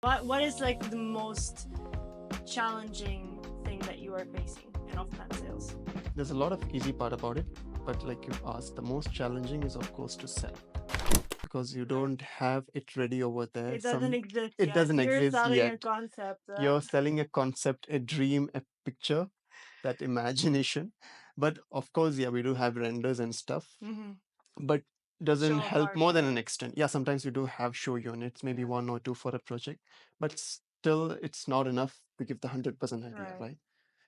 What is like the most challenging thing that you are facing in off-plan sales? There's a lot of easy part about it, but like you asked, the most challenging is of course to sell because you don't have it ready over there. It doesn't exist It yet. doesn't You're exist selling a yet. concept. You're selling a concept, a dream, a picture, that imagination. But of course, yeah, we do have renders and stuff, Mm-hmm. but doesn't Show help more than apartment. an extent. Yeah, sometimes we do have show units, maybe Yeah. one or two for a project, but still it's not enough to give the 100% idea, Right. right?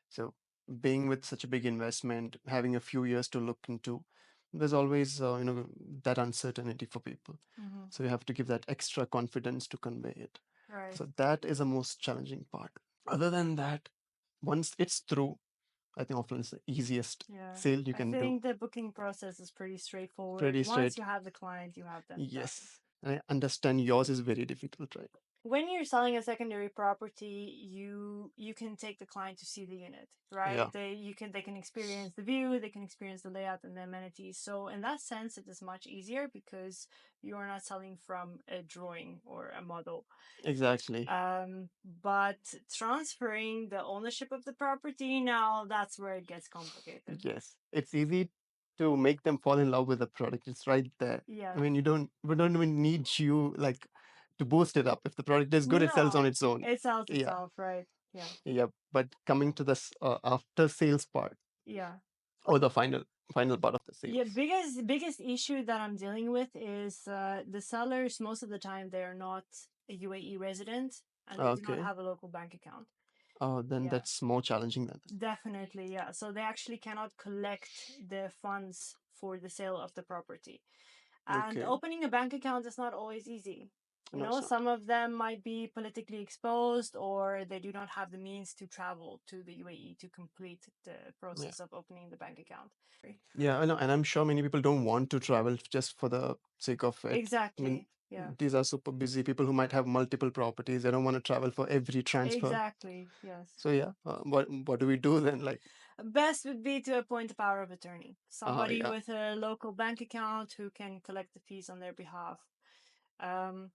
So being with such a big investment, having a few years to look into, there's always that uncertainty for people. Mm-hmm. So you have to give that extra confidence to convey it. Right. So that is the most challenging part. Other than that, once it's through, I think offline is the easiest Yeah. sale you I can do. think the booking process is pretty straightforward. Pretty Once straight. you have the client, you have them done. Yes. And I understand yours is very difficult, right? When you're selling a secondary property, you can take the client to see the unit, right? Yeah. They can experience the view, they can experience the layout and the amenities. So in that sense, it is much easier because you are not selling from a drawing or a model. Exactly. But transferring the ownership of the property, now that's where it gets complicated. Yes. It's easy to make them fall in love with the product. It's right there. Yeah. I mean, we don't even need you like to boost it up. If the product is good, it sells on No, its own. it sells Yeah. itself, right? Yeah. Yeah. But coming to this after sales part Yeah. or the final part of the Yeah, sales. biggest issue that I'm dealing with is the sellers. Most of the time, they're not a UAE resident and they do not Okay. have a local bank account. Oh, then Yeah, that's more challenging than this. definitely. Yeah, so they actually cannot collect the funds for the sale of the property. And Okay. opening a bank account is not always easy. You No, know, it's not. some of them might be politically exposed or they do not have the means to travel to the UAE to complete the Yeah. process of opening the bank account. Yeah, I know, and I'm sure many people don't want to travel just for the sake of it. I mean, Exactly. Yeah. these are super busy people who might have multiple properties. They don't want to travel for every transfer. Exactly. Yes. So yeah, what do we do then? Like, Best would be to appoint a power of attorney, somebody yeah, with a local bank account who can collect the fees on their behalf. Um,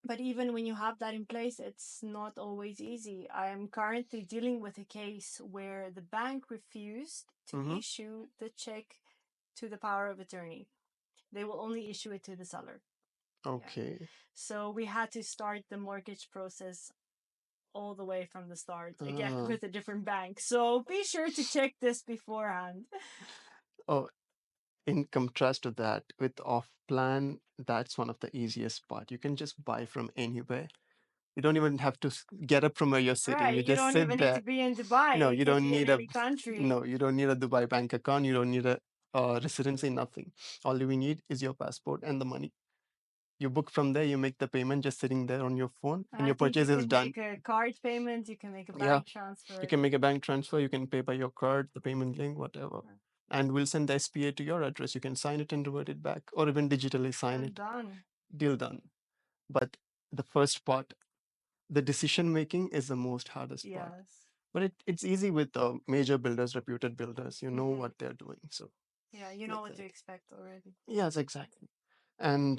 but even when you have that in place, it's not always easy. I am currently dealing with a case where the bank refused to mm-hmm. issue the check to the power of attorney. They will only issue it to the seller. Yeah. Okay. So we had to start the mortgage process all the way from the start, again Uh, with a different bank. So be sure to check this beforehand. oh, in contrast to that, with off plan, that's one of the easiest part. You can just buy from anywhere. You don't even have to get up from where you're sitting. You Right, you just don't sit even need there. to be in Dubai. You It can don't be in need any country. no, you don't need a Dubai bank account. You don't need a residency, nothing. All we need is your passport and the money. You book from there, you make the payment just sitting there on your phone, and I your think you purchase is can done. make a card payment, you can make a Yeah, bank you transfer. can make a bank transfer, you can pay by your card, the payment link, whatever. And we'll send the SPA to your address. You can sign it and revert it back, or even digitally sign And it. done. Deal done. But the first part, the decision making, is the most hardest part. Yes. But it's easy with major builders, reputed builders. You know Hmm. what they're doing. So Yeah, you know that's what to it. expect already. Yes, exactly. And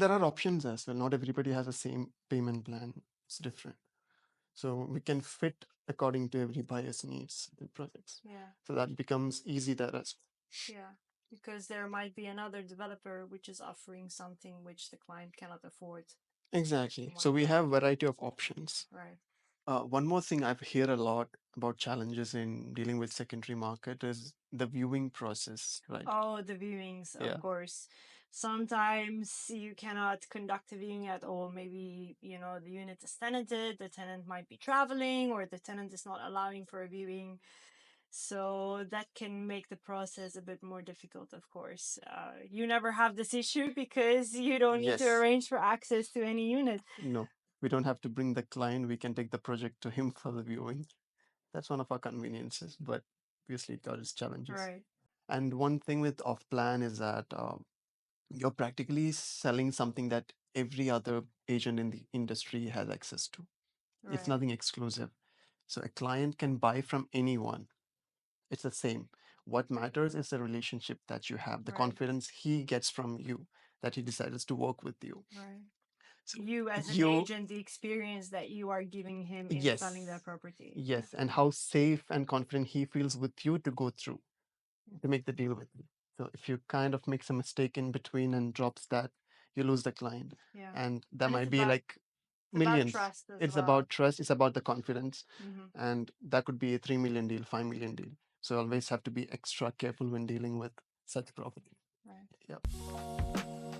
there are options as well. Not everybody has the same payment plan. It's different. So we can fit according to every buyer's needs and projects. Yeah, So that becomes easy there as yeah. Because there might be another developer which is offering something which the client cannot afford well. in Exactly. one So we have project. variety of options. Right. One more thing I've heard a lot about challenges in dealing with secondary market is the viewing process, right? Oh, the viewings, of Yeah. course. Sometimes you cannot conduct a viewing at all. Maybe, you know, the unit is tenanted, the tenant might be traveling, or the tenant is not allowing for a viewing. So that can make the process a bit more difficult, of course. You never have this issue because you don't need to Yes. arrange for access to any unit. No, we don't have to bring the client. We can take the project to him for the viewing. That's one of our conveniences, but obviously it got its challenges. Right, And one thing with off plan is that you're practically selling something that every other agent in the industry has access to. It's right, nothing exclusive. So a client can buy from anyone. It's the same. What matters is the relationship that you have, the right, confidence he gets from you, that he decides to work with you. right. you as an You, agent, the experience that you are giving him in selling that yes, property. yes, and how safe and confident he feels with you to go through to make the deal with you. So if you kind of makes a mistake in between and drops that, you lose the client, Yeah. and that And it's might be about like about millions. trust as It's well. about trust. It's about the confidence, Hmm. and that could be a 3 million deal, 5 million deal. So always have to be extra careful when dealing with such property. Right. Yep.